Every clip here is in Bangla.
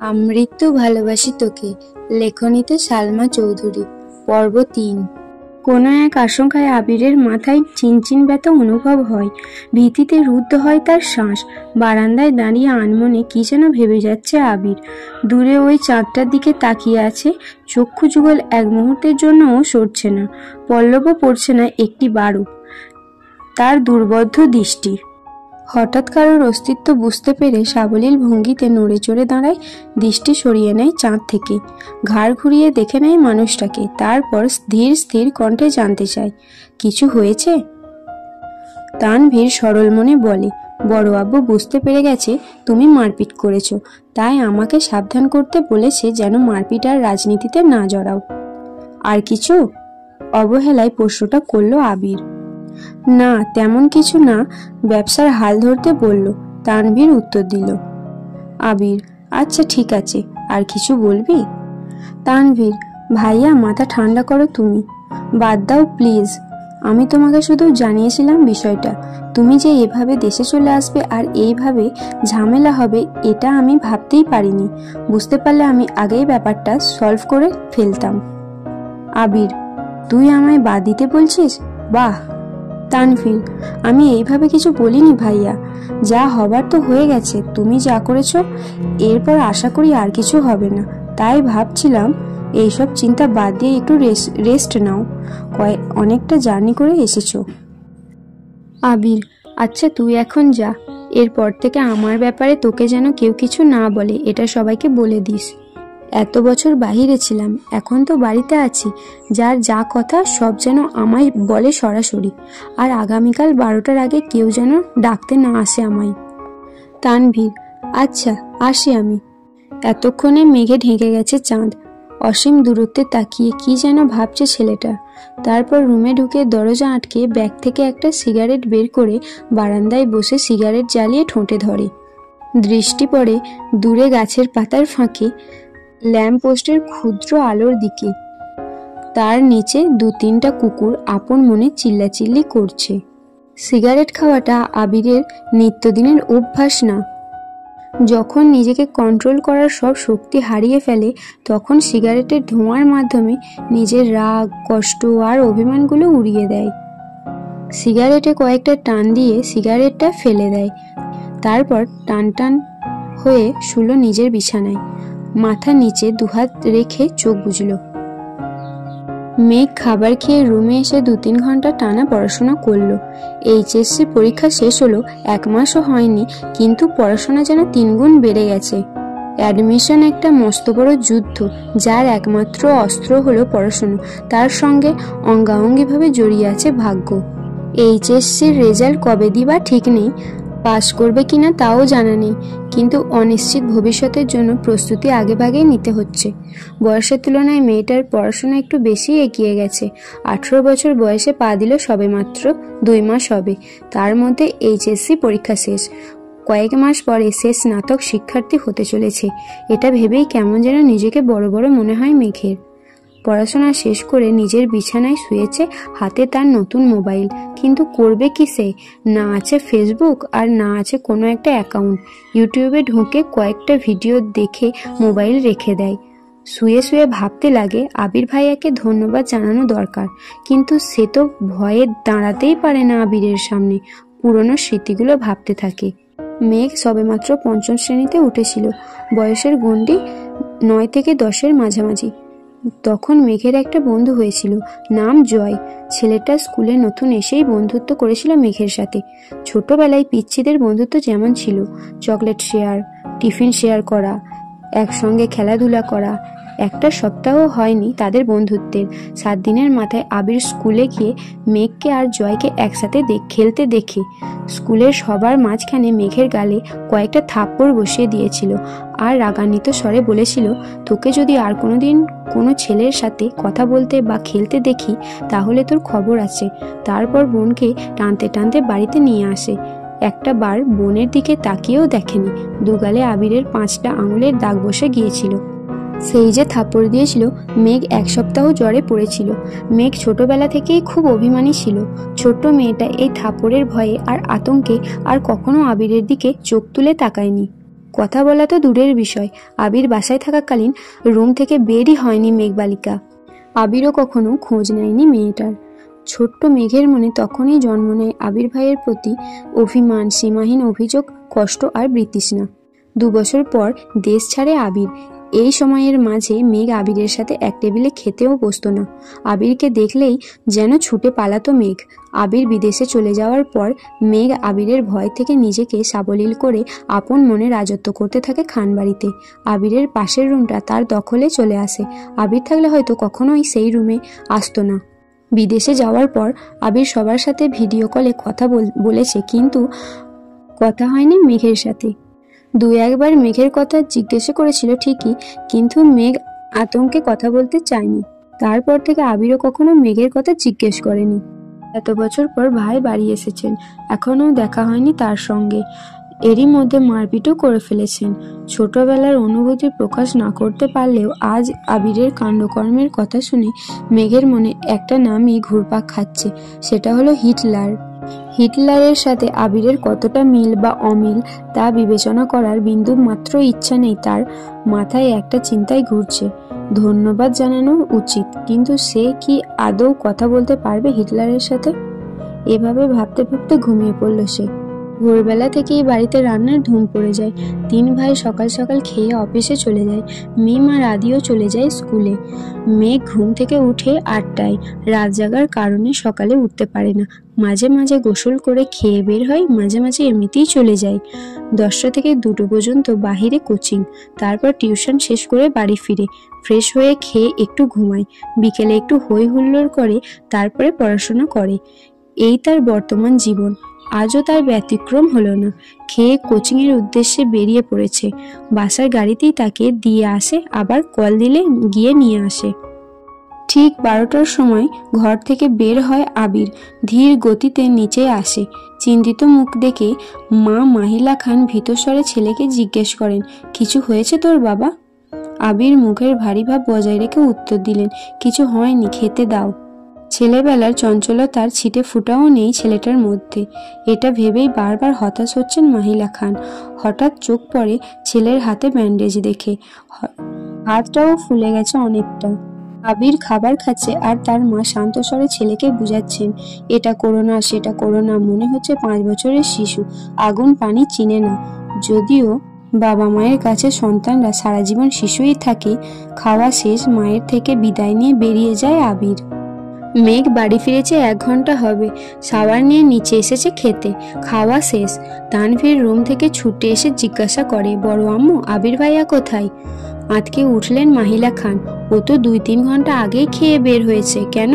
আমৃত্যু ভালোবাসি তোকে। লেখনীতে সালমা চৌধুরী। পর্ব ৩। কোনো এক আশঙ্কায় আবিরের মাথায় চিনচিন ব্যথা অনুভব হয়। ভীতিতে রুদ্ধ হয় তার শ্বাস। বারান্দায় দাঁড়িয়ে আনমনে কি যেন ভেবে যাচ্ছে আবির। দূরে ওই চাঁদটার দিকে তাকিয়ে আছে। চক্ষু যুগল এক মুহূর্তের জন্যও সরছে না, পল্লবও পড়ছে না একটি বারও তার দুর্বোধ্য দৃষ্টি। হঠাৎ কারোর অস্তিত্ব বুঝতে পেরে সাবলীল ভঙ্গিতে নড়ে চড়ে দাঁড়ায়, দৃষ্টি সরিয়ে নেয় চাঁদ থেকে, ঘাড় ঘুরিয়ে দেখে নেয় মানুষটাকে, তারপর ধীর স্থির কণ্ঠে জানতে চায়, কিছু হয়েছে? তানভীর সরল মনে বলে, বড় আব্বু বুঝতে পেরে গেছে তুমি মারপিট করেছো, তাই আমাকে সাবধান করতে বলেছে যেন মারপিট আর রাজনীতিতে না জড়াও। আর কিছু? অবহেলায় প্রশ্নটা করল আবির। না, তেমন কিছু না, ব্যবসার হাল ধরতে বলল। তানভীর উত্তর দিল। আবির, আচ্ছা ঠিক আছে, আর কিছু বলবি? তানভীর, ভাইয়া মাথা ঠান্ডা করো তুমি, বাদ দাও প্লিজ। আমি তোমাকে শুধু জানিয়েছিলাম বিষয়টা, তুমি যে এভাবে দেশে চলে আসবে আর এইভাবে ঝামেলা হবে এটা আমি ভাবতেই পারিনি। বুঝতে পারলে আমি আগেই ব্যাপারটা সলভ করে ফেলতাম। আবির, তুই আমায় বাদ দিতে বলছিস? বাহ। তানভীর, আমি এইভাবে কিছু বলিনি ভাইয়া, যা হবার তো হয়ে গেছে, তুমি যা করেছো এরপর আশা করি আর কিছু হবে না, তাই ভাবছিলাম এইসব চিন্তা বাদ দিয়ে একটু রেস্ট নাও, অনেকটা জার্নি করে এসেছো। আবির, আচ্ছা তুই এখন যা, এরপর থেকে আমার ব্যাপারে তোকে যেন কেউ কিছু না বলে এটা সবাইকে বলে দিস। এত বছর বাহিরে ছিলাম, এখন তো বাড়িতে আছি, যার যা কথা সব যেন আমায় বলে সরাসরি, আর আগামীকাল 12টার আগে কেউ যেন ডাকতে না আসে আমায়। তানভীর, আচ্ছা আসি আমি। এতক্ষণে মেঘে ঢেকে গেছে চাঁদ। অসীম দূরত্বে তাকিয়ে কি যেন ভাবছে ছেলেটা। তারপর রুমে ঢুকে দরজা আটকে ব্যাগ থেকে একটা সিগারেট বের করে বারান্দায় বসে সিগারেট জ্বালিয়ে ঠোঁটে ধরে। দৃষ্টি পড়ে দূরে গাছের পাতার ফাঁকে ল্যাম্প পোস্টের ক্ষুদ্র আলোর দিকে। তার নিচে 2-3টা কুকুর আপন মনে চিল্লাচিল্লি করছে। সিগারেট খাওয়াটা আবিরের নিত্যদিনের অভ্যাস না। যখন নিজেকে কন্ট্রোল করার সব শক্তি হারিয়ে ফেলে তখন সিগারেটের ধোঁয়ার মাধ্যমে নিজের রাগ, কষ্ট আর অভিমানগুলো উড়িয়ে দেয়। সিগারেটে কয়েকটা টান দিয়ে সিগারেটটা ফেলে দেয়, তারপর টান টান হয়ে শুলো নিজের বিছানায়, মাথা নিচে দুহাত রেখে চোখ বুঝল। মেঘ খাবার খেয়ে রুমে এসে 2-3 ঘন্টা টানা পড়াশোনা করলো। এইচএসসি পরীক্ষা শেষ হলো, 1 মাসও হয়নি, কিন্তু পড়াশোনা যেন 3 গুণ বেড়ে গেছে। অ্যাডমিশন একটা মস্ত বড় যুদ্ধ, যার একমাত্র অস্ত্র হলো পড়াশোনা, তার সঙ্গে অঙ্গাঙ্গিভাবে জড়িয়ে আছে ভাগ্য। এইচএসসির রেজাল্ট কবে দিবা ঠিক নেই, পাশ করবে কিনা তাও জানা নেই, কিন্তু অনিশ্চিত ভবিষ্যতের জন্য প্রস্তুতি আগেভাগেই নিতে হচ্ছে। বয়সের তুলনায় মেয়েটার পড়াশোনা একটু বেশি এগিয়ে গেছে। 18 বছর বয়সে পা দিল সবেমাত্র, 2 মাস হবে, তার মধ্যে এইচএসসি পরীক্ষা শেষ। কয়েক মাস পরে সে স্নাতক শিক্ষার্থী হতে চলেছে। এটা ভেবেই কেমন যেন নিজেকে বড় বড় মনে হয় মেঘের। পড়াশোনা শেষ করে নিজের বিছানায় শুয়েছে, হাতে তার নতুন মোবাইল, কিন্তু করবে কি সে? না আছে ফেসবুক, আর না আছে কোনো একটা অ্যাকাউন্ট। ইউটিউবে ঢুকে কয়েকটা ভিডিও দেখে মোবাইল রেখে দেয়। শুয়ে শুয়ে ভাবতে লাগে আবির ভাইয়াকে ধন্যবাদ জানানো দরকার, কিন্তু সে তো ভয়ে দাঁড়াতেই পারে না আবিরের সামনে। পুরনো স্মৃতিগুলো ভাবতে থাকে। মেঘ সবেমাত্র 5ম শ্রেণীতে উঠেছিল, বয়সের গণ্ডি 9 থেকে 10-এর মাঝামাঝি। তখন মেঘের একটা বন্ধু হয়েছিল, নাম জয়। ছেলেটা স্কুলে নতুন এসেই বন্ধুত্ব করেছিল মেঘের সাথে। ছোটবেলায় পিচ্চিদের বন্ধুত্ব যেমন ছিল, চকলেট শেয়ার, টিফিন শেয়ার করা, একসঙ্গে খেলাধুলা করা, একটা সপ্তাহ হয়নি তাদের বন্ধুত্বের। 7 দিনের মাথায় আবির স্কুলে গিয়ে মেঘকে আর জয়কে একসাথে খেলতে দেখে স্কুলের সবার মাঝখানে মেঘের গালে কয়েকটা থাপ্পড় বসিয়ে দিয়েছিল, আর রাগান্বিত স্বরে বলেছিল, তোকে যদি আর কোনোদিন কোনো ছেলের সাথে কথা বলতে বা খেলতে দেখি তাহলে তোর খবর আছে। তারপর বোনকে টানতে টানতে বাড়িতে নিয়ে আসে। একটা বার বোনের দিকে তাকিয়েও দেখেনি, দুগালে আবিরের 5টা আঙুলের দাগ বসে গিয়েছিল। সেই যে থাপ্পড় দিয়েছিল, মেঘ 1 সপ্তাহ জ্বরে পড়েছিল। মেঘ ছোটবেলা থেকেই খুব অভিমানী ছিল। ছোট্ট মেয়েটা এই থাপ্পড়ের ভয়ে আর আতঙ্কে আর কখনো আবিরের দিকে চোখ তুলে তাকায়নি। কথা বলা তো দূরের বিষয়, আবির বাসায় থাকাকালীন রুম থেকে বেরই হয়নি মেঘবালিকা। আবিরও কখনো খোঁজ নেয়নি মেয়েটার। ছোট্ট মেঘের মনে তখনই জন্ম নেয় আবির ভাইয়ের প্রতি অভিমান, সীমাহীন অভিযোগ, কষ্ট আর বিতৃষ্ণা। 2 বছর পর দেশ ছাড়ে আবির। এই সময়ের মাঝে মেঘ আবিরের সাথে এক টেবিলে খেতেও বসতো না। আবিরকে দেখলেই যেন ছুটে পালাতো মেঘ। আবির বিদেশে চলে যাওয়ার পর মেঘ আবিরের ভয় থেকে নিজেকে সাবলীল করে আপন মনে রাজত্ব করতে থাকে খানবাড়িতে। আবিরের পাশের রুমটা তার দখলে চলে আসে। আবির থাকলে হয়তো কখনোই সেই রুমে আসতো না। বিদেশে যাওয়ার পর আবির সবার সাথে ভিডিও কলে কথা বলেছে, কিন্তু কথা হয়নি মেঘের সাথে। 2-1 বার মেঘের কথা জিজ্ঞেস করেছিল ঠিকই, কিন্তু মেঘ আতঙ্কে কথা বলতে চায়নি। তারপর থেকে আবিরও কখনো মেঘের কথা জিজ্ঞেস করেনি। এত বছর পর ভাই বাড়ি এসেছেন, এখনো দেখা হয়নি তার সঙ্গে। এরই মধ্যে মারপিটও করে ফেলেছেন। ছোটবেলার অনুভূতি প্রকাশ না করতে পারলেও আজ আবিরের কাণ্ডকর্মের কথা শুনে মেঘের মনে একটা নামই ঘুরপাক খাচ্ছে, সেটা হলো হিটলার। হিটলারের সাথে আবিরের কতটা মিল বা অমিল তা বিবেচনা করার বিন্দু মাত্র ইচ্ছা নেই তার। মাথায় একটা চিন্তাই ঘুরছে, ধন্যবাদ জানানো উচিত, কিন্তু সে কি আদৌ কথা বলতে পারবে হিটলারের সাথে? এভাবে ভাবতে ভাবতে ঘুমিয়ে পড়ল সে। ভোরবেলা থেকেই বাড়িতে রান্নার ধুম পড়ে যায়। 3 ভাই সকাল সকাল খেয়ে অফিসে চলে যায়। মিম আর আদিও চলে যায় স্কুলে। মেঘ ঘুম থেকে উঠে 8টায়। রাত জাগার কারণে সকালে উঠতে পারে না। মাঝে মাঝে গোসল করে খেয়ে বের হয়, মাঝে মাঝে এমনিতেই চলে যায়। 10টা থেকে 2টো পর্যন্ত বাহিরে কোচিং, তারপর টিউশন শেষ করে বাড়ি ফিরে ফ্রেশ হয়ে খেয়ে একটু ঘুমায়। বিকেলে একটু হই হুল্লোড় করে, তারপরে পড়াশোনা করে। এই তার বর্তমান জীবন। আজও তার ব্যতিক্রম হলো না। খেয়ে কোচিংয়ের উদ্দেশ্যে বেরিয়ে পড়েছে। বাসার গাড়িতেই তাকে দিয়ে আসে, আবার কল দিলে গিয়ে নিয়ে আসে। ঠিক 12টার সময় ঘর থেকে বের হয় আবির। ধীর গতিতে নিচে আসে। চিন্তিত মুখ দেখে মা মাহিলা খান ভীতস্বরে ছেলেকে জিজ্ঞেস করেন, কিছু হয়েছে তোর বাবা? আবির মুখের ভারী ভাব বজায় রেখে উত্তর দিলেন, কিছু হয়নি, খেতে দাও। ছেলেবেলার চঞ্চলতার ছিটে ফুটাও নেই ছেলেটার মধ্যে। এটা ভেবেই বারবার হতাশ হচ্ছেন মাহিলা খান। হঠাৎ চোখ পড়ে ছেলের হাতে ব্যান্ডেজ দেখে। হাতটাও ফুলে গেছে অনেকটা। আবির খাবার খাচ্ছে আর তার মা শান্ত স্বরে ছেলেকে বুঝাচ্ছেন, এটা করো না, সেটা করো না। মনে হচ্ছে 5 বছরের শিশু, আগুন পানি চিনে না। যদিও বাবা মায়ের কাছে সন্তানরা সারা জীবন শিশুই থাকে। খাওয়া শেষ, মায়ের থেকে বিদায় নিয়ে বেরিয়ে যায় আবির। মেঘ বাড়ি ফিরেছে 1 ঘন্টা হবে। শাওয়ার নিয়ে নিচে এসেছে খেতে। খাওয়া শেষ। তানভীর রুম থেকে ছুটে এসে জিজ্ঞাসা করে, বড় আম্মু, আবির ভাইয়া কোথায়? আঁতকে উঠলেন মাহিলা খান, ও তো 2-3 ঘন্টা আগেই খেয়ে বের হয়েছে। কেন?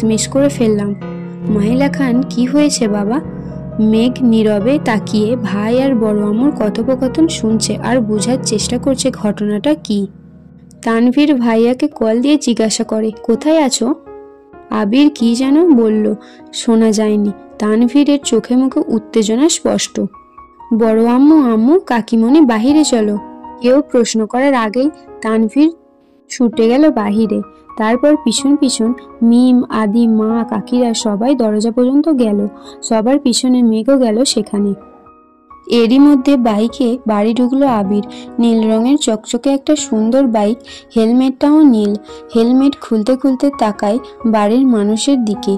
মিস করে ফেললাম। মাহিলা খান, কি হয়েছে বাবা? মেঘ নীরবে তাকিয়ে ভাই আর বড় আম্মুর কথোপকথন শুনছে আর বোঝার চেষ্টা করছে ঘটনাটা কি। তানভীর ভাইয়াকে কল দিয়ে জিজ্ঞাসা করে, কোথায় আছো? আবির কি যেন বলল, শোনা যায়নি। তানভীরের চোখে মুখে উত্তেজনা স্পষ্ট। বড় আম্মু, আম্মু, কাকিমণি বাহিরে চলো। কেউ প্রশ্ন করার আগেই তানভীর ছুটে গেল বাহিরে। তারপর পিছন পিছন মিম, আদি, মা, কাকিরা সবাই দরজা পর্যন্ত গেল। সবার পিছনে মেঘও গেল সেখানে। এরই মধ্যে বাইকে বাড়ি ঢুকলো আবির। নীল রঙের চকচকে একটা সুন্দর বাইক, হেলমেটটাও নীল। হেলমেট খুলতে খুলতে তাকায় বাড়ির মানুষের দিকে।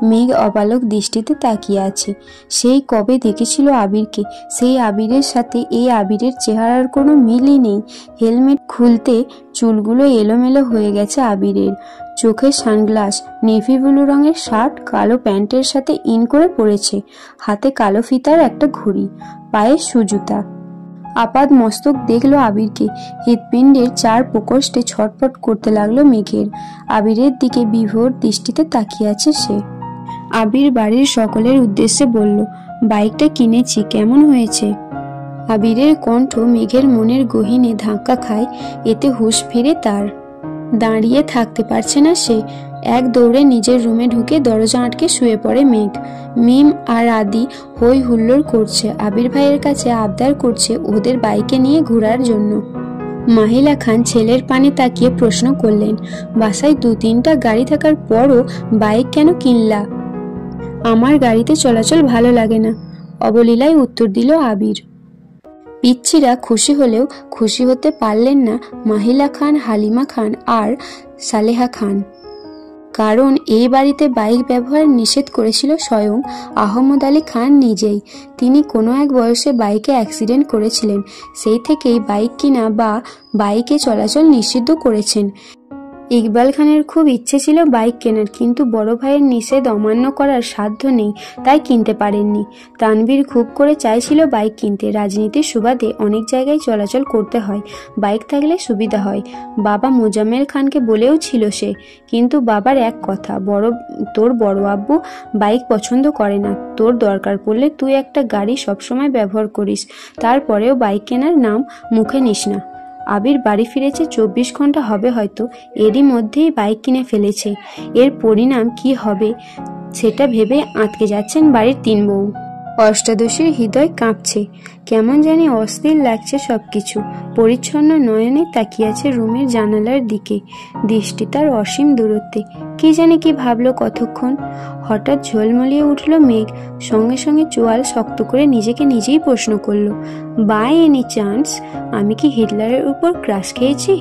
মেঘ অবালক দৃষ্টিতে তাকিয়ে আছে। সেই কবে দেখেছিল আবিরকে। সেই আবিরের সাথে এই আবিরের চেহারার কোনো মিলই নেই। হেলমেট খুলতে চুলগুলো এলোমেলো হয়ে গেছে আবিরের। চোখে সানগ্লাস, নেভি ব্লু রঙের শার্ট, কালো প্যান্টের সাথে ইন করে পড়েছে। হাতে কালো ফিতার একটা ঘড়ি, পায়ে সুজুতা। আপাদ মস্তক দেখলো আবিরকে। হৃৎপিণ্ডের 4 প্রকোষ্ঠে ছটফট করতে লাগলো মেঘের। আবিরের দিকে বিভোর দৃষ্টিতে তাকিয়ে আছে সে। আবির বাড়ির সকলের উদ্দেশ্যে বলল, বাইকটা কিনেছি, কেমন হয়েছে? আবিরের কণ্ঠ মেঘের মনের গহীনে ধাক্কা খায়। এতে হুঁশ ফিরে তার। দাঁড়িয়ে থাকতে পারছে না সে। এক দৌড়ে নিজের রুমে ঢুকে দরজা আটকে শুয়ে পড়ে মেঘ। মিম আর আদি হই হুল্লোড় করছে। আবির ভাইয়ের কাছে আবদার করছে ওদের বাইকে নিয়ে ঘোরার জন্য। মাহিলা খান ছেলের পানে তাকিয়ে প্রশ্ন করলেন, বাসায় 2-3টা গাড়ি থাকার পরও বাইক কেন কিনলা? আমার গাড়িতে চলাচল ভালো লাগে না, অবলীলায় উত্তর দিল আবির। পিচ্ছিরা খুশি হলেও খুশি হতে পারলেন না মাহিলা খান, হালিমা খান আর সালেহা খান, কারণ এই বাড়িতে বাইক ব্যবহার নিষেধ করেছিল স্বয়ং আহমদ আলী খান নিজেই। তিনি কোনো এক বয়সে বাইকে অ্যাক্সিডেন্ট করেছিলেন, সেই থেকেই বাইক কিনা বা বাইকে চলাচল নিষিদ্ধ করেছেন। ইকবাল খানের খুব ইচ্ছে ছিল বাইক কেনার, কিন্তু বড় ভাইয়ের নিষেধ অমান্য করার সাধ্য নেই, তাই কিনতে পারেননি। তানভীর খুব করে চাইছিল বাইক কিনতে, রাজনীতির সুবাদে অনেক জায়গায় চলাচল করতে হয়, বাইক থাকলে সুবিধা হয়। বাবা মোজাম্মেল খানকে বলেও ছিল সে, কিন্তু বাবার এক কথা, তোর বড় আব্বু বাইক পছন্দ করে না, তোর দরকার পড়লে তুই একটা গাড়ি সবসময় ব্যবহার করিস, তারপরেও বাইক কেনার নাম মুখে নিস না। আবির বাড়ি ফিরেছে 24 ঘন্টা হবে হয়তো, এরই মধ্যেই বাইক কিনে ফেলেছে। এর পরিণাম কি হবে সেটা ভেবে আটকে যাচ্ছেন বাড়ির 3 বউ। অষ্টাদশীর হৃদয় কাঁপছে, কেমন জানি অস্থির লাগছে সবকিছু। পরিচ্ছন্ন নয়নে তাকিয়ে আছে রুমের জানালার দিকে, দৃষ্টি তার অসীম দূরত্বে। কি জানি কি ভাবলো কতক্ষণ। হঠাৎ ঝলমলিয়ে উঠল মেঘ, সঙ্গে সঙ্গে চোয়াল শক্ত করে নিজেকে নিজেই প্রশ্ন করলো, বাই এনি চান্স আমি কি হিটলারের উপর ক্রাশ খেয়েছি?